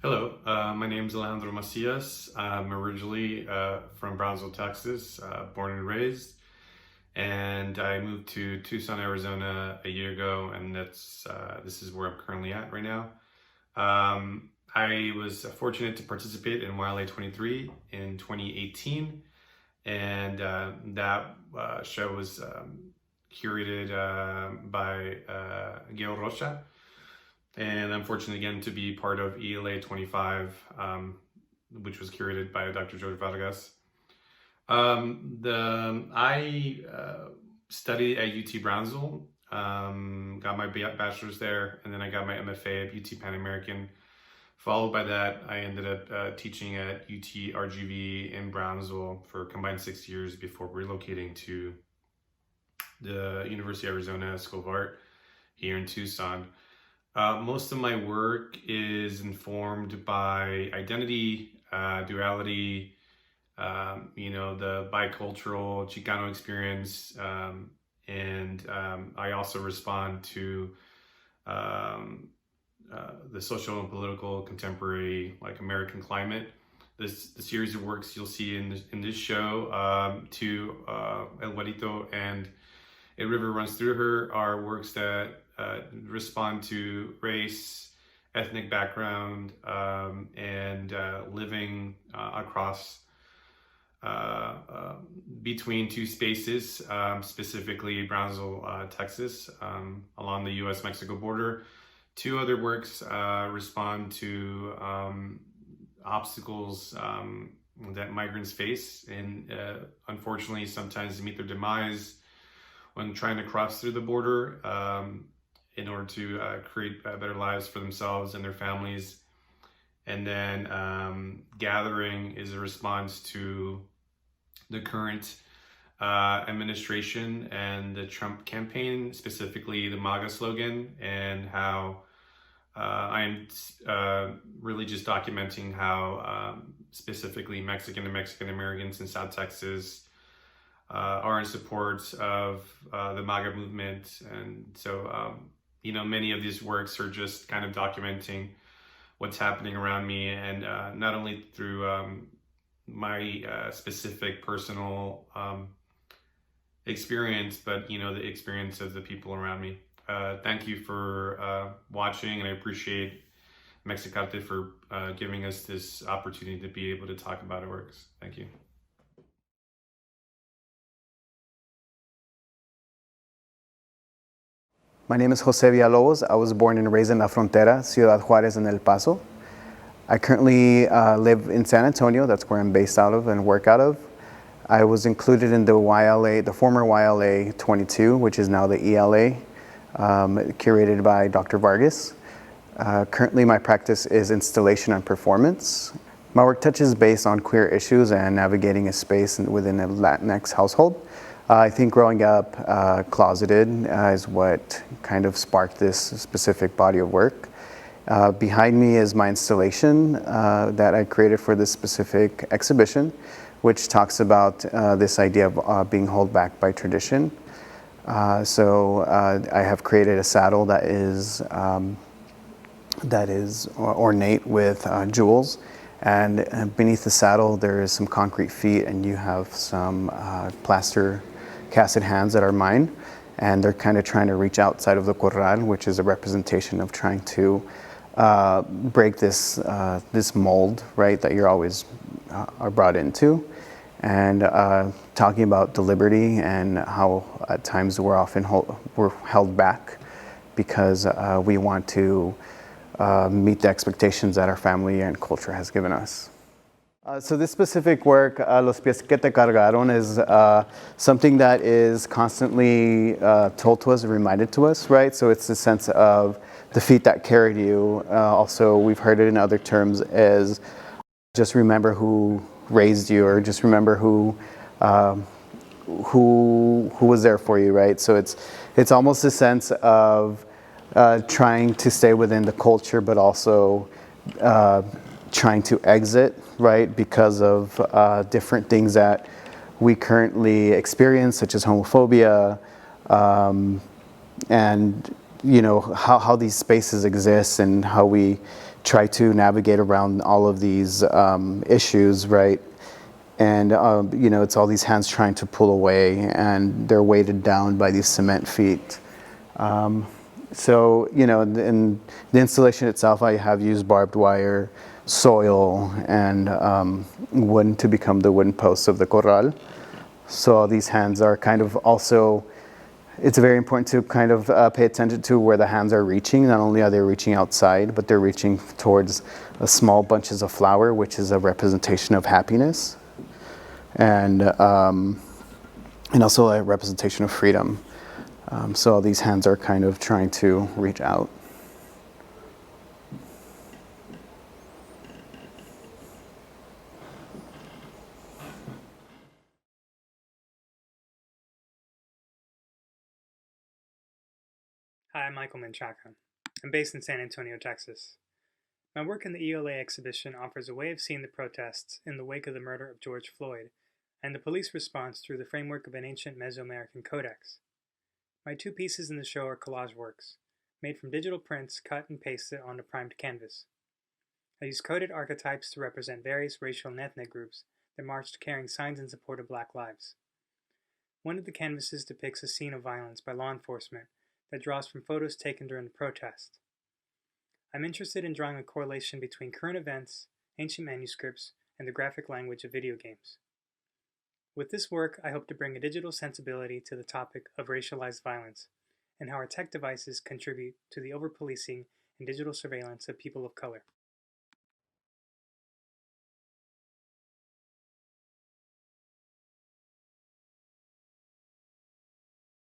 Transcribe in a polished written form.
Hello, my name is Alejandro Macias. I'm originally from Brownsville, Texas, born and raised, and I moved to Tucson, Arizona a year ago, and this is where I'm currently at right now. I was fortunate to participate in ELA 23 in 2018, and that show was curated by Gail Rocha. And I'm fortunate again to be part of ELA 25, which was curated by Dr. George Vargas. I studied at UT Brownsville, got my bachelor's there, and then I got my MFA at UT Pan American. Followed by that, I ended up teaching at UT RGV in Brownsville for a combined 6 years before relocating to the University of Arizona School of Art here in Tucson. Most of my work is informed by identity, duality, the bicultural Chicano experience, and I also respond to the social and political contemporary, like American climate. The series of works you'll see in this show, to El Guarito and A River Runs Through Her, are works that respond to race, ethnic background, and living across between two spaces, specifically Brownsville, Texas, along the U.S.-Mexico border. Two other works respond to obstacles that migrants face, and unfortunately sometimes meet their demise when trying to cross through the border in order to create better lives for themselves and their families. And then Gathering is a response to the current administration and the Trump campaign, specifically the MAGA slogan, and how I'm really just documenting how specifically Mexican and Mexican Americans in South Texas are in support of the MAGA movement. And so, many of these works are just kind of documenting what's happening around me, and not only through my specific personal experience, but, the experience of the people around me. Thank you for watching, and I appreciate Mexic-Arte for giving us this opportunity to be able to talk about our works. Thank you. My name is Jose Villalobos. I was born and raised in La Frontera, Ciudad Juárez, and El Paso. I currently live in San Antonio. That's where I'm based out of and work out of. I was included in the former ELA 22, which is now the ELA, curated by Dr. Vargas. Currently, my practice is installation and performance. My work touches base on queer issues and navigating a space within a Latinx household. I think growing up closeted is what kind of sparked this specific body of work. Behind me is my installation that I created for this specific exhibition, which talks about this idea of being held back by tradition. So I have created a saddle that is ornate with jewels, and beneath the saddle there is some concrete feet, and you have some plaster casted hands that are mine, and they're kind of trying to reach outside of the corral, which is a representation of trying to break this mold, right, that you're always are brought into, and talking about the liberty and how at times we're held back because we want to meet the expectations that our family and culture has given us. So this specific work, Los pies que te cargaron, is something that is constantly told to us and reminded to us, right? So it's the sense of the feet that carried you. Also, we've heard it in other terms as just remember who raised you, or just remember who was there for you, right? So it's almost a sense of trying to stay within the culture, but also trying to exit, right, because of different things that we currently experience, such as homophobia, and how these spaces exist and how we try to navigate around all of these issues, right? And you know, it's all these hands trying to pull away, and they're weighted down by these cement feet. So, you know, in the installation itself, I have used barbed wire, soil, and wood to become the wooden posts of the corral. So all these hands are kind of also, it's very important to kind of pay attention to where the hands are reaching. Not only are they reaching outside, but they're reaching towards small bunches of flower, which is a representation of happiness, and also a representation of freedom. So these hands are kind of trying to reach out. Hi, I'm Michael Menchaca. I'm based in San Antonio, Texas. My work in the ELA exhibition offers a way of seeing the protests in the wake of the murder of George Floyd and the police response through the framework of an ancient Mesoamerican codex. My two pieces in the show are collage works, made from digital prints cut and pasted onto primed canvas. I use coded archetypes to represent various racial and ethnic groups that marched carrying signs in support of Black lives. One of the canvases depicts a scene of violence by law enforcement that draws from photos taken during the protest. I'm interested in drawing a correlation between current events, ancient manuscripts, and the graphic language of video games. With this work, I hope to bring a digital sensibility to the topic of racialized violence and how our tech devices contribute to the over-policing and digital surveillance of people of color.